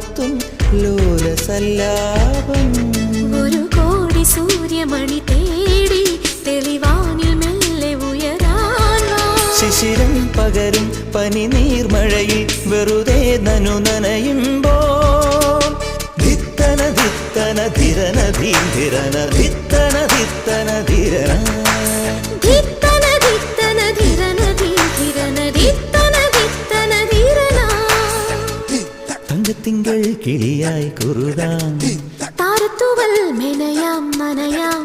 നടത്തും ലോലസല്ലാപം. ഒരു കോടി സൂര്യമണി തേടി തെളിവാനിൽ മെല്ലെ ഉയരാൻ ശിശിരം പകരും പനി നീർമഴയിൽ വെറുതെ നനു നനയുമ്പോൾ ധിത്തന ധിത്തന ധിരന ധീരന ധിത്തന ധിത്തന ധിരന ധിത്തന ധിത്തന ധിരന ധിരന ധിത്തന ധിത്തന ധിരന. തങ്കത്തിങ്കൾ കിളിയായി കുറുതാം താരത്തുവൽ മെനയാം നനയാം